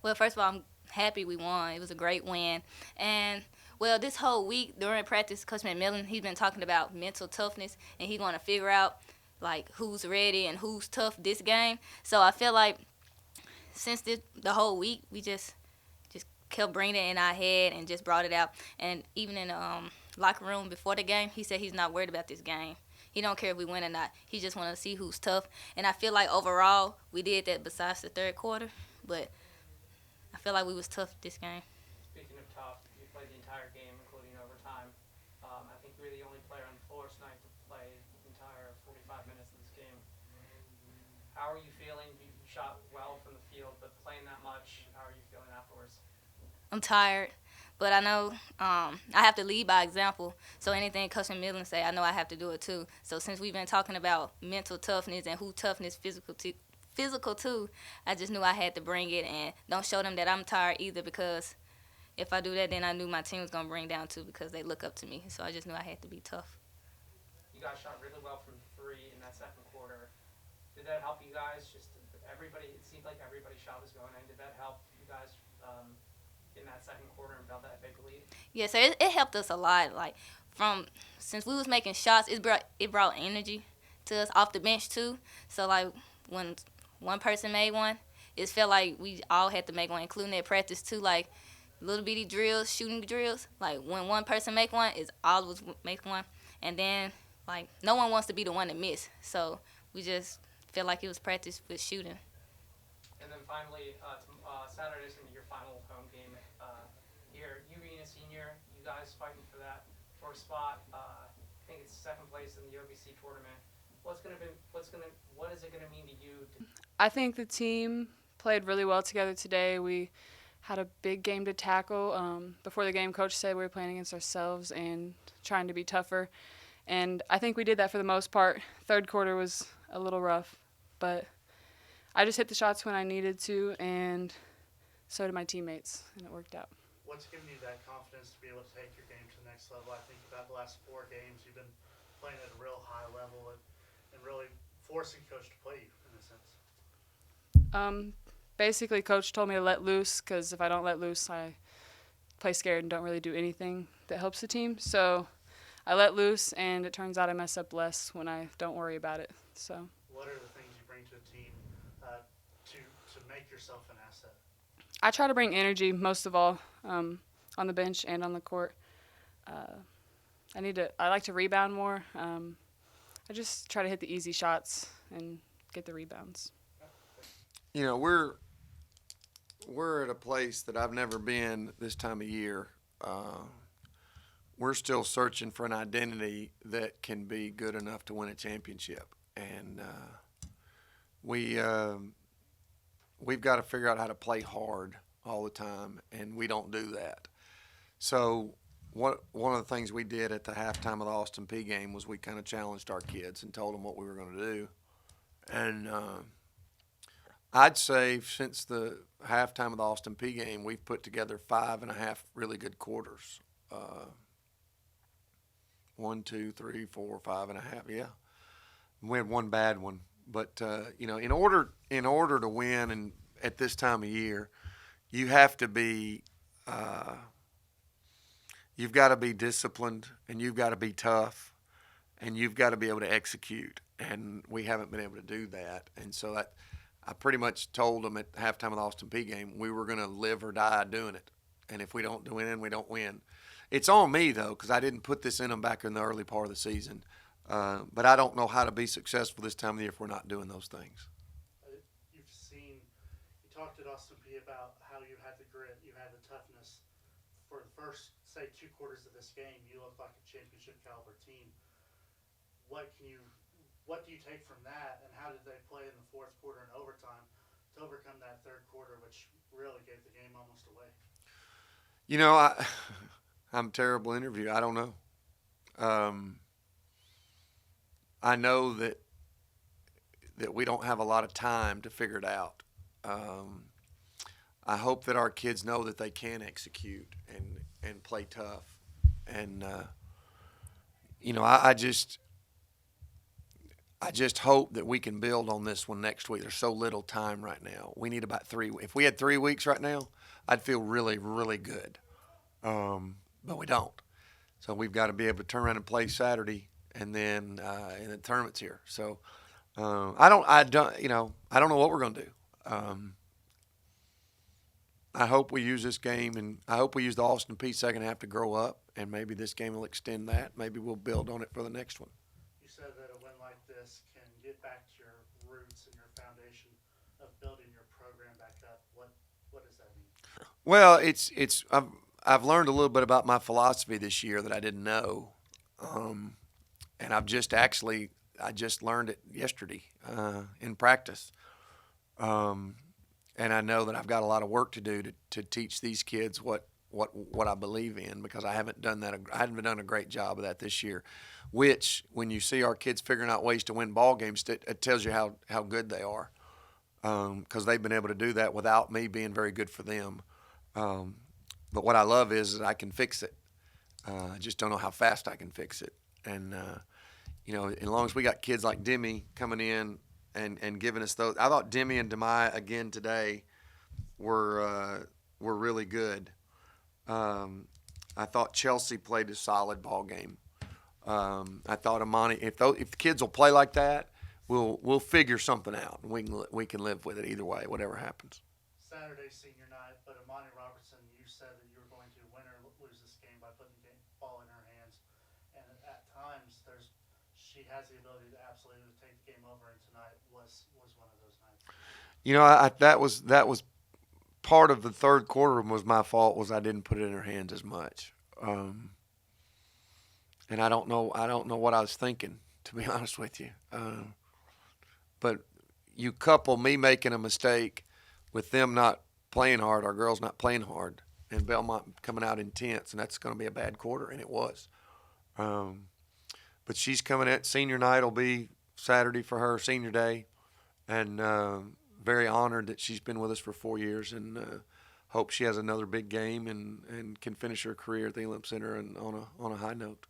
Well, first of all, I'm happy we won. It was a great win. And, well, this whole week during practice, Coach McMillan, he's been talking about mental toughness, and he's going to figure out, like, who's ready and who's tough this game. So I feel like since the whole week, we just kept bringing it in our head and just brought it out. And even in the locker room before the game, he said he's not worried about this game. He don't care if we win or not. He just want to see who's tough. And I feel like overall we did that besides the third quarter. But I feel like we was tough this game. Speaking of tough, you played the entire game, including overtime. I think you were the only player on the floor tonight to play the entire 45 minutes of this game. How are you feeling? You shot well from the field, but playing that much, how are you feeling afterwards? I'm tired, but I know I have to lead by example. So anything Coach Millen say, I know I have to do it too. So since we've been talking about mental toughness and who toughness physical too, I just knew I had to bring it and don't show them that I'm tired either because if I do that, then I knew my team was gonna bring down too because they look up to me. So I just knew I had to be tough. You guys shot really well from three in that second quarter. Did that help you guys? Just everybody, it seemed like everybody's shot was going in. Did that help you guys in that second quarter and build that big lead? Yeah, so it helped us a lot. Like from since we was making shots, it brought energy to us off the bench too. So like when one person made one, it felt like we all had to make one, including at practice too. Like little bitty drills, shooting drills. Like when one person make one, is all of us make one, and then like no one wants to be the one to miss. So we just feel like it was practice with shooting. And then finally, Saturday's going to be your final home game here. You being a senior, you guys fighting for that first spot. I think it's second place in the OVC tournament. What is it going to mean to you? I think the team played really well together today. We had a big game to tackle. Before the game, Coach said we were playing against ourselves and trying to be tougher. And I think we did that for the most part. Third quarter was a little rough, but I just hit the shots when I needed to, and so did my teammates, and it worked out. What's given you that confidence to be able to take your game to the next level? I think about the last 4 games, you've been playing at a real high level and really forcing Coach to play you in a sense. Basically, Coach told me to let loose because if I don't let loose, I play scared and don't really do anything that helps the team. So I let loose, and it turns out I mess up less when I don't worry about it. So. What are the things you bring to the team to make yourself an asset? I try to bring energy most of all on the bench and on the court. I like to rebound more. I just try to hit the easy shots and get the rebounds. You know, we're at a place that I've never been this time of year. We're still searching for an identity that can be good enough to win a championship, and we've got to figure out how to play hard all the time, and we don't do that. So one of the things we did at the halftime of the Austin Peay game was we kind of challenged our kids and told them what we were going to do. And I'd say since the halftime of the Austin Peay game, we've put together 5.5 really good quarters. 1, 2, 3, 4, 5.5. Yeah, we had one bad one, but you know, in order to win and at this time of year, you have to be you've got to be disciplined, and you've got to be tough, and you've got to be able to execute. And we haven't been able to do that. And so I pretty much told them at halftime of the Austin Peay game we were going to live or die doing it. And if we don't win, we don't win. It's on me, though, because I didn't put this in them back in the early part of the season. But I don't know how to be successful this time of the year if we're not doing those things. You talked at Austin Peay about how you had the grit, you had the toughness. For the first, say, 2 quarters of this game, you looked like a championship caliber team. What do you take from that, and how did they play in the fourth quarter and overtime to overcome that third quarter, which really gave the game almost away? You know, I'm a terrible interview. I don't know. I know that we don't have a lot of time to figure it out. I hope that our kids know that they can execute and play tough. And, you know, I just hope that we can build on this one next week. There's so little time right now. We need about 3. If we had 3 weeks right now, I'd feel really, really good. But we don't. So we've got to be able to turn around and play Saturday, and then the tournament's here. So I don't know what we're going to do. I hope we use this game, and I hope we use the Austin Peay second half to grow up, and maybe this game will extend that. Maybe we'll build on it for the next one. You said that a win like this can get back to your roots and your foundation of building your program back up. What does that mean? Well, I've learned a little bit about my philosophy this year that I didn't know, and I just learned it yesterday in practice. And I know that I've got a lot of work to do to teach these kids what I believe in, because I haven't done that. I haven't done a great job of that this year. Which, when you see our kids figuring out ways to win ball games, it tells you how good they are, because they've been able to do that without me being very good for them. But what I love is that I can fix it. I just don't know how fast I can fix it. And as long as we got kids like Demi coming in and giving us those. I thought Demi and Demi again today were really good. I thought Chelsea played a solid ball game. I thought Emanye, if the kids will play like that, we'll figure something out. We can live with it either way, whatever happens. Saturday senior night, but Emanye Robertson, you said that you were going to win or lose this game by putting the ball in her hands, and at times she has the ability to absolutely take the game over, and tonight was one of those nights. That was part of the third quarter was my fault, was I didn't put it in her hands as much. And I don't know what I was thinking, to be honest with you. But you couple me making a mistake with them not playing hard, our girls not playing hard, and Belmont coming out intense, and that's going to be a bad quarter, and it was. But she's coming at senior night will be Saturday for her, senior day, and very honored that she's been with us for 4 years, and hope she has another big game and can finish her career at the Olymp Center and on a high note.